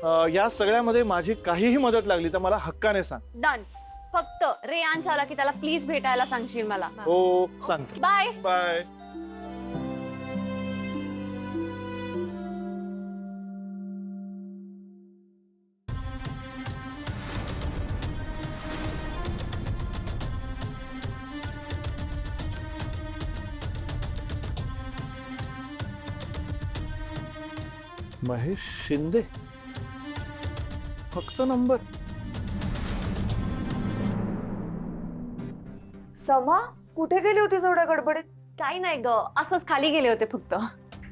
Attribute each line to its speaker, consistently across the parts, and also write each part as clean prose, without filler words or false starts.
Speaker 1: या सगळ्यामध्ये माझी काहीही मदत लागली तर मला हक्काने सांग.
Speaker 2: डन. फक्त रेयांश आला की त्याला प्लीज भेटायला सांगशील मला.
Speaker 1: हो सांगतो.
Speaker 2: बाय.
Speaker 1: बाय. महेश शिंदे फक्त नंबर.
Speaker 3: समा कुठे गेली होती एवढ्या गडबडीत?
Speaker 2: काही नाही ग, असंच खाली गेले होते फक्त.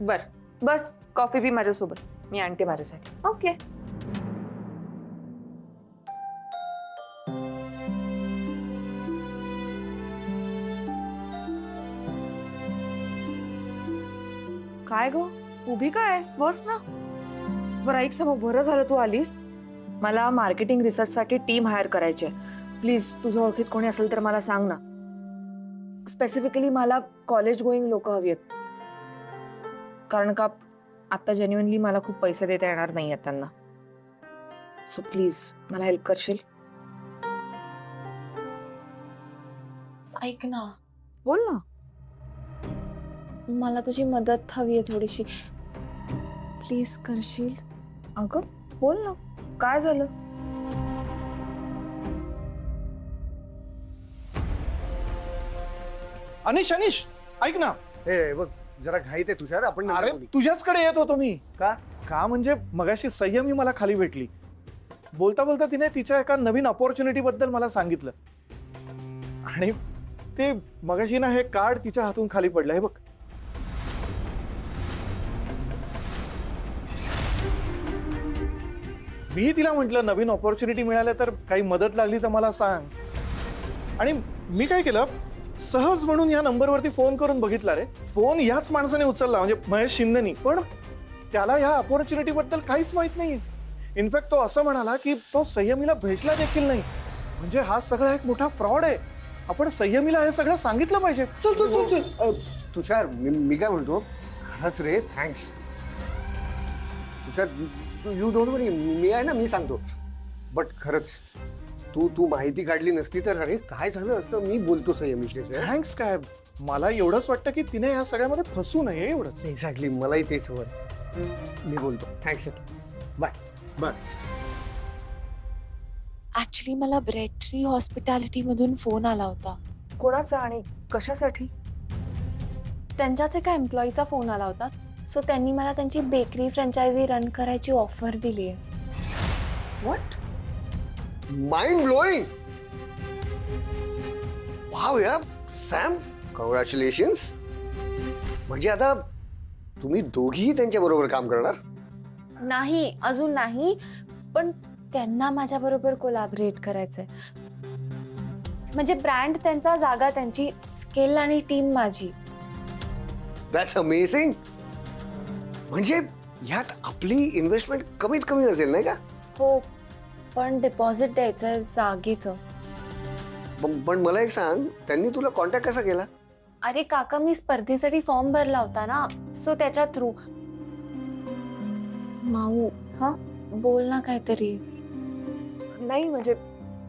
Speaker 3: बर बस कॉफी पी माझ्यासोबत, मी आणते माझ्यासाठी.
Speaker 2: ओके.
Speaker 3: काय ग उभी काय आहेस? बस ना. बरं ऐक समा, बरं झालं तू आलीस. मला मार्केटिंग रिसर्च साठी टीम हायर करायची आहे. प्लीज तुझ्या ओळखीत कोणी असेल तर मला सांग ना. स्पेसिफिकली मला कॉलेज गोईंग लोक हवी आहेत, कारण का आता जेन्युइनली मला खूप पैसे देता येणार नाही आहेत त्यांना. सो प्लीज मला हेल्प करशील?
Speaker 2: ऐक ना,
Speaker 3: बोल ना.
Speaker 2: मला तुझी मदत हवी आहे थोडीशी. प्लीज करशील?
Speaker 3: अगं बोल ना, काय झालं?
Speaker 1: अनिश अनिश ऐक ना.
Speaker 4: हे बघ जरा घाईत आहे तुषार, आपण नंतर
Speaker 1: अरे
Speaker 4: बोलू.
Speaker 1: तुझ्याचकडे येत होतो मी.
Speaker 4: का?
Speaker 1: का म्हणजे मगाशी संयमी मला खाली भेटली. बोलता बोलता तिने तिच्या एका नवीन अपॉर्च्युनिटी बद्दल मला सांगितलं, आणि ते मगाशी ना हे कार्ड तिच्या हातून खाली पडलं. हे बघ. मी तिला म्हटलं नवीन अपॉर्च्युनिटी मिळाल्या तर काही मदत लागली तर मला सांग. आणि मी काय केलं, सहज म्हणून या नंबरवरती फोन करून बघितला रे. फोन याच माणसाने उचलला, म्हणजे महेश शिंदेनी. पण त्याला या अपॉर्च्युनिटी बद्दल काहीच माहित नाहीये. इनफॅक्ट तो असं म्हणाला की तो संयमीला भेटला देखील नाही. म्हणजे हा सगळा एक मोठा फ्रॉड आहे. आपण संयमीला हे सगळं सांगितलं पाहिजे. चल चल चल चल.
Speaker 4: तुषार मी काय म्हणतो, खरंच रे थँक्स. तुषार यू डोंट वरी, मी आहे ना, मी सांगतो. बट खरंच तू माहिती काढली नसती तर अरे काय झालं असतं. मी बोलतो संयमीशी.
Speaker 1: थँक्स काय, मला एवढंच वाटतं की तिने या सगळ्यामध्ये फसू नये एवढंच.
Speaker 4: एक्झॅक्टली, मलाही तेच हवं. मी बोलतो. थँक्स. Bye
Speaker 1: bye.
Speaker 2: ऍक्च्युली मला ब्रेड ट्री हॉस्पिटॅलिटी मधून फोन आला होता.
Speaker 3: कोणाचा आणि कशासाठी?
Speaker 2: त्यांच्याच एका एम्प्लॉईचा फोन आला होता. सो त्यांनी मला त्यांची बेकरी फ्रँचायझी रन करायची ऑफर दिली आहे.
Speaker 3: व्हॉट?
Speaker 4: Mind blowing. वाव यार सॅम, कॉंग्रॅच्युलेशन्स. म्हणजे आता तुम्ही दोघीही त्यांच्या बरोबर काम करणार?
Speaker 2: नाही, अजून नाही, पण त्यांना माझ्या बरोबर कोलॅबरेट करायचंय. म्हणजे ब्रँड त्यांचा, जागा त्यांची, स्किल आणि टीम माझी.
Speaker 4: That's amazing. म्हणजे ह्यात आपली इन्व्हेस्टमेंट कमीत कमी असेल नाही का?
Speaker 2: हो, पण डिपॉझिट द्यायचंय जागेचं.
Speaker 4: पण मला एक सांग, त्यांनी तुला कॉन्टॅक्ट कसा केला?
Speaker 2: अरे काका, मी स्पर्धेसाठी फॉर्म भरला होता ना, सो त्याच्या थ्रू. माऊ,
Speaker 3: हा
Speaker 2: बोल ना काहीतरी.
Speaker 3: नाही म्हणजे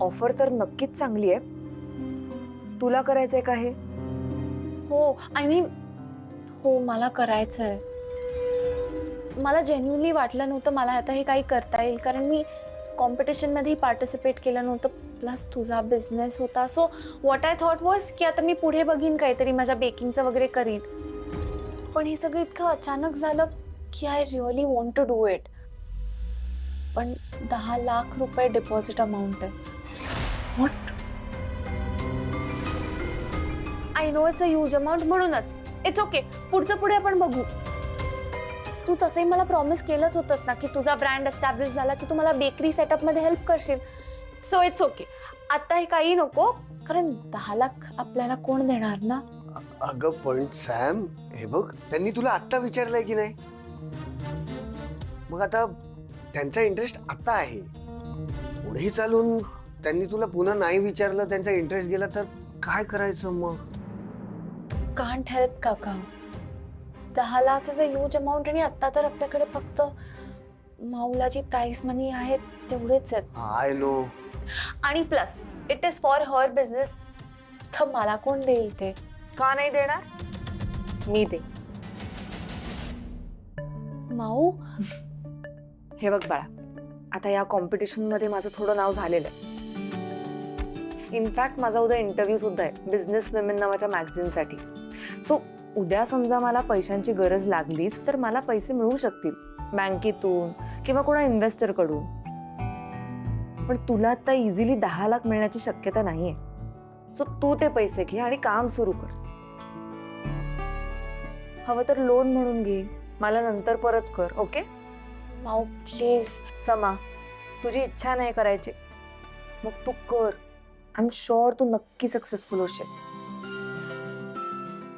Speaker 3: ऑफर तर नक्कीच चांगली आहे. तुला करायचंय का हे?
Speaker 2: हो, आय मीन हो, मला करायचंय. मला जेन्युइनली वाटलं नव्हतं मला आता हे काही करता येईल, कारण मी कॉम्पिटिशनमध्येही पार्टिसिपेट केलं नव्हतं. प्लस तुझा बिझनेस होता. So what I thought was की आता मी पुढे बघीन काहीतरी, माझ्या बेकिंगचं वगैरे करीन. पण हे सगळं इतकं अचानक झालं की I really want to do it. पण 10 लाख रुपये डिपॉझिट अमाऊंट आहे.
Speaker 3: What?
Speaker 2: I know it's a huge amount, म्हणूनच इट्स ओके, पुढचं पुढे आपण बघू. तू तसंही मला प्रॉमिस केलंच होतंस ना की तुझा ब्रँड एस्टॅब्लिश झाला की तू मला बेकरी सेटअपमध्ये हेल्प करशील. सो इट्स ओके, आता हे काही नको, कारण 10 लाख आपल्याला कोण देणार ना.
Speaker 4: अगं पण सॅम, हे बघ त्यांनी तुला आत्ता विचारलंय की नाही? मग आता त्यांचा इंटरेस्ट आता आहे, पुढे चालून त्यांनी तुला पुन्हा नाही विचारलं, त्यांचा इंटरेस्ट गेला तर काय करायचं मग?
Speaker 2: कांट हेल्प काका. 10 lakh is a huge amount, आणि आता तर आपल्याकडे फक्त माऊला जी प्राइस मनी आहे तेवढेच आहेत.
Speaker 4: I know.
Speaker 2: आणि plus it is for her business, तर मला कोण देईल ते?
Speaker 3: का नाही देणार? मी दे.
Speaker 2: माऊ,
Speaker 3: हे बघ बाळा, आता या कॉम्पिटिशन मध्ये माझं थोडं नाव झालेलं आहे. इनफॅक्ट माझा उद्या इंटरव्ह्यू सुद्धा आहे बिझनेस विमेन नावाच्या मॅगझिनसाठी. सो उद्या समजा मला पैशांची गरज लागलीच तर मला पैसे मिळू शकतील बँकेतून किंवा कोणा इन्व्हेस्टर कडून. पण तुला आता इझिली 10 लाख मिळण्याची शक्यता नाहीये. सो तू ते पैसे घे आणि काम सुरू कर. हवं तर लोन म्हणून घे, मला नंतर परत कर. Okay
Speaker 2: Mau please.
Speaker 3: समा, तुझी इच्छा नाही करायची मग तू कर. आय एम शुअर तू नक्की सक्सेसफुल होशील.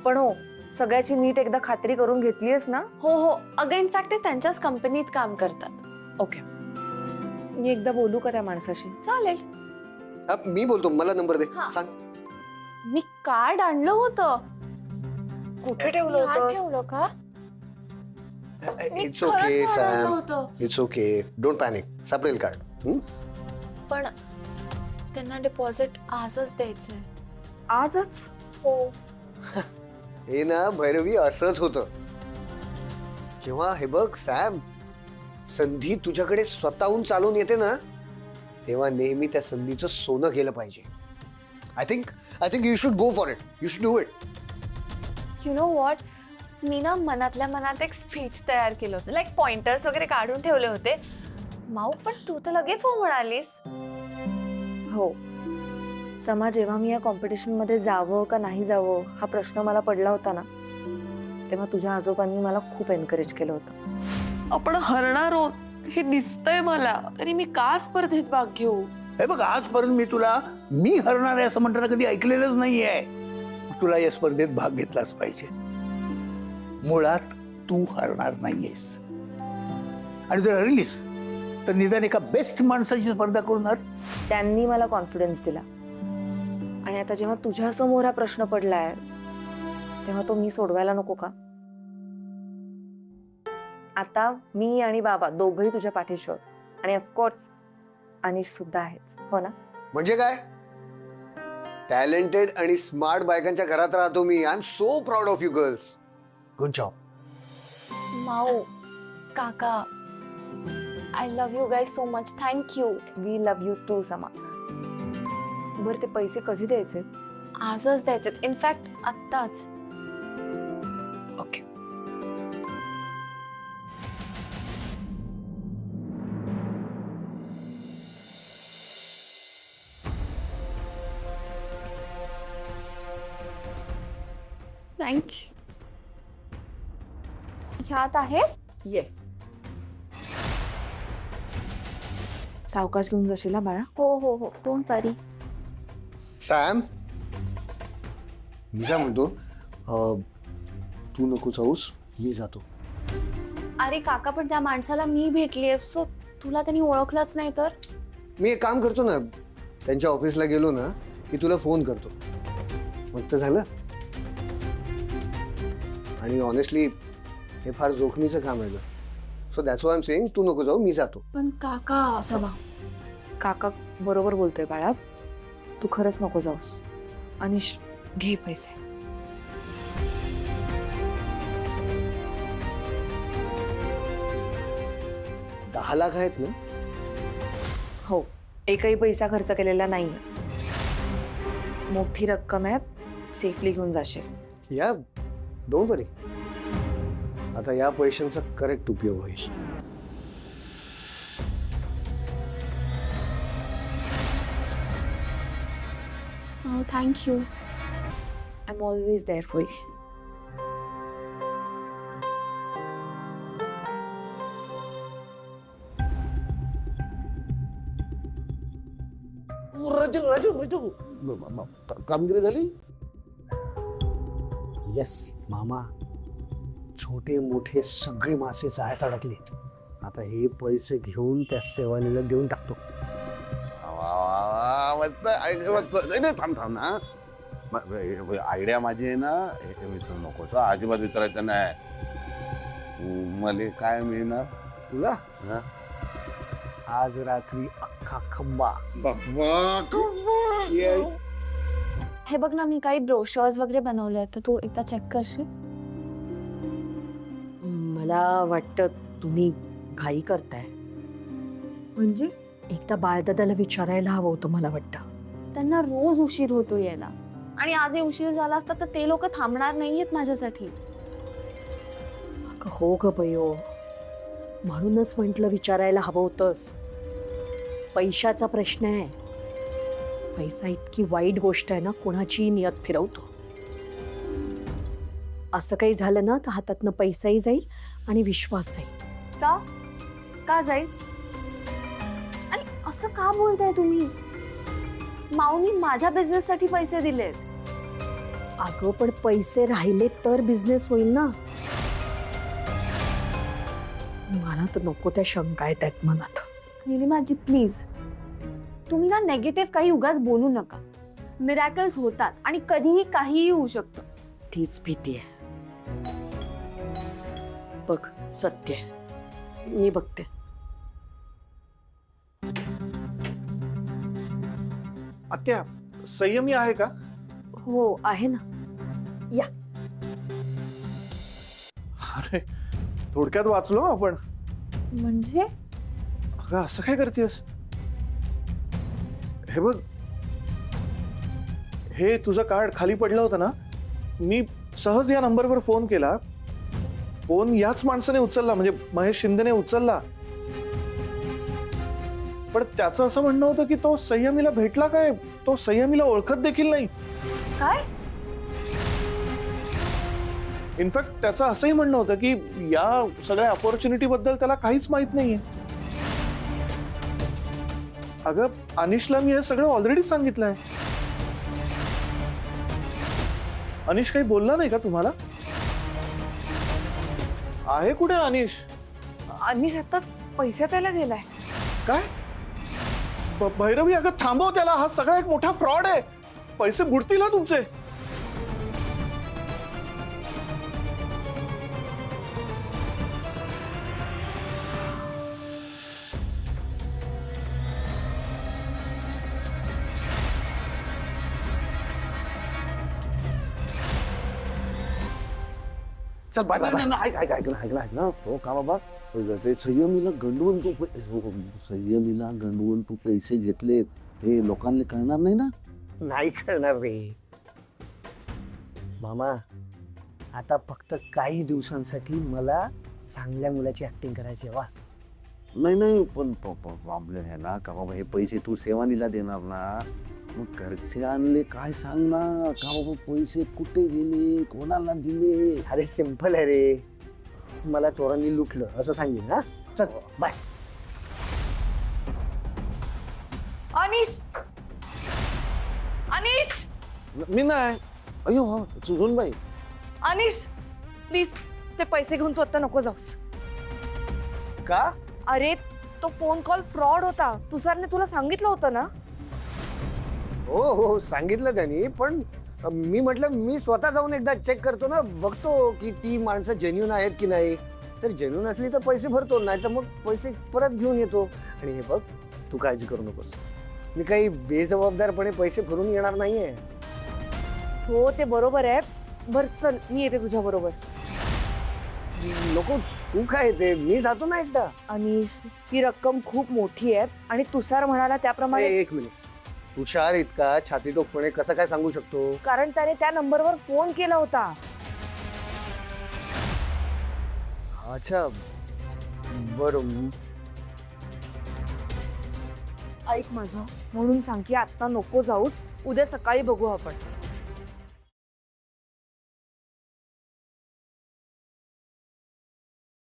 Speaker 3: पण हो, सगळ्याची नीट एकदा खात्री करून घेतलीयस ना?
Speaker 2: हो हो, अगं इनफॅक्ट ते त्यांच्याच कंपनीत काम करतात.
Speaker 3: ओके, मी एकदा बोलू का त्या माणसाशी?
Speaker 2: चालेल.
Speaker 4: मी बोलतो, मला नंबर दे.
Speaker 2: हा.
Speaker 4: सांग.
Speaker 2: मी कार्ड आणलं होतं.
Speaker 3: कुठे ठेवलं
Speaker 2: मी आत
Speaker 3: होतं?
Speaker 2: ठेवलं का? मी
Speaker 4: इट्स
Speaker 2: खरंच
Speaker 4: ओके
Speaker 2: कार्ड आणलं
Speaker 4: सॅम,
Speaker 2: होतं.
Speaker 4: It's okay, don't panic. सापडेल कार्ड.
Speaker 2: पण त्यांना डिपॉझिट आजच द्यायचंय.
Speaker 3: आजच?
Speaker 2: हो.
Speaker 4: हे ना भैरवी, असंच होतं. जेव्हा हे बघ सॅम, संधी तुझ्याकडे स्वतःहून चालून येते ना, तेव्हा नेहमी त्या संधीचं सोनं केलं पाहिजे. I think you should go for it. You should do it.
Speaker 2: You know what, मी ना मनातल्या मनात एक स्पीच तयार केलं होतं, लाईक पॉइंटर्स वगैरे काढून ठेवले होते. माऊ, पण तू तर लगेच हो म्हणालीस.
Speaker 3: हो समा, जेव्हा मी या कॉम्पिटिशन मध्ये जावं का नाही जावं हा प्रश्न मला पडला होता ना, तेव्हा तुझ्या आजोबांनी मला खूप एनकरेज केलं होतं. आपण हरणार आहोत हे दिसतंय मला, तरी मी का स्पर्धेत भाग घेऊ?
Speaker 5: हे बघ, आजपर्यंत मी तुला मी हरणार आहे असं म्हणताना कधी ऐकलेलंच नाहीये. तुला या स्पर्धेत भाग घेतलाच पाहिजे. मुळात तू हरणार नाहीयेस, आणि जर हरलीस तर निदान एका बेस्ट माणसाची स्पर्धा करून हर.
Speaker 3: त्यांनी मला कॉन्फिडन्स दिला. आणि आता जेव्हा तुझ्या समोर हा प्रश्न पडलाय तेव्हा तो मी सोडवायला नको का? आता मी आणि बाबा दोघंही तुझ्या पाठीशी आहोत, आणि ऑफकोर्स अनिश सुद्धा आहेच, हो ना?
Speaker 4: म्हणजे काय, टॅलेंटेड आणि स्मार्ट बायकांच्या घरात राहतो मी. I am so proud of you girls. Good job.
Speaker 2: Mau, काका, I love you guys so much. Thank you.
Speaker 3: We love you too Sama. बरं, ते पैसे कधी द्यायचे?
Speaker 2: आजच द्यायचे, इनफॅक्ट आत्ताच.
Speaker 3: ओके.
Speaker 2: थँक्यू. ह्यात आहे.
Speaker 3: येस. सावकाश घेऊन जाशील हा बाळा.
Speaker 2: हो हो हो, डोंट वरी.
Speaker 4: सॅम, मी काय म्हणतो, तू नको जाऊस, मी जातो.
Speaker 2: अरे काका, पण त्या माणसाला मी भेटलीये, सो तुला त्यांनी ओळखलंच नाही तर?
Speaker 4: मी एक काम करतो ना, त्यांच्या ऑफिसला गेलो ना की तुला फोन करतो, मग तर झालं. आणि ऑनेस्टली हे फार जोखमीचं काम आहे. So that's why I am saying, तू नको जाऊ, मी जातो.
Speaker 2: पण काका.
Speaker 3: समा, काका बरोबर बोलतोय बाळा, तू खरंच नको जाऊस. अनिश, घे पैसे.
Speaker 4: $10 लाख आहेत ना?
Speaker 3: हो, एकही पैसा खर्च केलेला नाहीये. मोठी रक्कम आहे, सेफली घेऊन जाशील.
Speaker 4: या, डोंट वरी. आता या पैशांचा करेक्ट उपयोग होईल.
Speaker 2: हो, thank you.
Speaker 3: I am always there for you.
Speaker 4: कामगिरी झाली. येस मामा, छोटे मोठे सगळे मासे जाळ्यात अडकलेत. आता हे पैसे घेऊन त्या सेवानीला देऊन टाकतो.
Speaker 6: नाही थांब थांब ना, आयडिया माझी आहे ना, हे विसरू नकोस, अजिबात विचारायचं नाही. मला काय मिळणार?
Speaker 4: तुला आज रात्री अख्खा खंबा. Cheers.
Speaker 2: हे बघ ना, मी काही ब्रोशर्स वगैरे बनवले आहेत, तर तू एकदा चेक करशील?
Speaker 3: मला वाटतं तुम्ही घाई करताय.
Speaker 2: म्हणजे
Speaker 3: एकदा बाळदादाला विचारायला हवं होतं मला वाटतं.
Speaker 2: त्यांना रोज उशीर होतो यायला, आणि आजही उशीर झाला असता तर ते लोक थांबणार नाहीयेत माझ्यासाठी.
Speaker 3: अगं हो ग बयो, म्हणूनच म्हटलं विचारायला हवं होतंस. पैशाचा प्रश्न आहे. पैसा इतकी वाईट गोष्ट आहे ना, कोणाची नियत फिरवतो. असं काही झालं ना तर हातातनं पैसाही जाईल आणि विश्वास जाईल.
Speaker 2: का का जाईल? आणि असं का बोलताय तुम्ही? माऊनी माझ्या बिझनेससाठी पैसे दिलेत.
Speaker 3: अगं पण पैसे राहिले तर बिझनेस होईल ना. मला तर नको त्या शंका येत आहेत मनात.
Speaker 2: निलिमाजी प्लीज, तुम्ही ना नेगेटिव्ह काही उगाच बोलू नका. मिरॅकल्स होतात आणि कधीही काहीही होऊ शकतं.
Speaker 3: तीच भीती आहे. बघ सत्य आहे. मी बघते.
Speaker 1: आत्या, संयमी आहे का?
Speaker 3: हो आहे ना.
Speaker 1: अरे थोडक्यात वाचलो आपण.
Speaker 2: म्हणजे
Speaker 1: अगं असं काय करतेस? हे बघ, हे तुझं कार्ड खाली पडलं होतं ना, मी सहज या नंबरवर फोन केला. फोन याच माणसाने उचलला, म्हणजे महेश शिंदेने उचलला. पण त्याचं असं म्हणणं होतं की तो संयमीला भेटला काय, तो संयमीला ओळखत देखील नाही.
Speaker 2: काय?
Speaker 1: इनफॅक्ट त्याचं असंही म्हणणं होतं की या सगळ्या अपॉर्च्युनिटी बद्दल त्याला काहीच माहित नाहीये. अगं अनिशला मी हे सगळं ऑलरेडी सांगितलंय. अनिश काही बोलला नाही का तुम्हाला? आहे कुठे अनिश?
Speaker 3: अनिश आताच पैसे द्यायला गेलाय.
Speaker 1: काय? भैरवी अगं थांबव त्याला. हा सगळा एक मोठा फ्रॉड आहे. पैसे बुडतील हा तुमचे.
Speaker 4: चल बाय बाय.
Speaker 6: ऐक ना हो का बाबा, ते संयमीला गंडवून तू संयमीला गंडवून तू पैसे घेतलेत हे लोकांना कळणार नाही ना?
Speaker 4: नाही करणार रे मामा. आता फक्त काही दिवसांसाठी मला चांगल्या मुलाची ऍक्टिंग करायची आहे वास.
Speaker 6: नाही पण प्रॉब्लेम आहे ना का बाबा, हे पैसे तू सेवानीला देणार ना, मग घरचे आणले काय सांगणार का बाबा, पैसे कुठे गेले, कोणाला दिले?
Speaker 4: अरे सिंपल आहे रे, मला चोरांनी लुटलं असं सांगेन. हा चल बाय.
Speaker 3: अनिश, अनिश,
Speaker 6: मी नाही. अयो हा सुजनबाई,
Speaker 3: अनिश प्लीज ते पैसे घेऊन तू आता नको जाऊस.
Speaker 4: का?
Speaker 3: अरे तो फोन कॉल फ्रॉड होता. तुषारने तुला सांगितलं होतं ना.
Speaker 4: हो हो सांगितलं त्यांनी, पण मी म्हटलं मी स्वतः जाऊन एकदा चेक करतो ना, बघतो की ती माणसं जेन्युन आहेत की नाही. तर जेन्युन असली तर पैसे भरतो, नाही तर मग पैसे परत घेऊन येतो. आणि हे बघ, तू काळजी करू नकोस. मी काही बेजबाबदारपणे पैसे भरून येणार नाहीये.
Speaker 3: हो ते बरोबर आहे. बर चल मी येते तुझ्या बरोबर.
Speaker 4: नको तू काय येते, मी जातो ना एकदा.
Speaker 3: अनिश ही रक्कम खूप मोठी आहे आणि तुषार म्हणाला त्याप्रमाणे.
Speaker 4: एक मिनिट, तुषार इतका छातीटोकपणे कसं काय सांगू शकतो?
Speaker 3: कारण त्याने त्या नंबरवर फोन केला होता.
Speaker 4: अच्छा बरं.
Speaker 3: ऐक माझं, म्हणून सांग की आता नको जाऊस, उद्या सकाळी बघू आपण.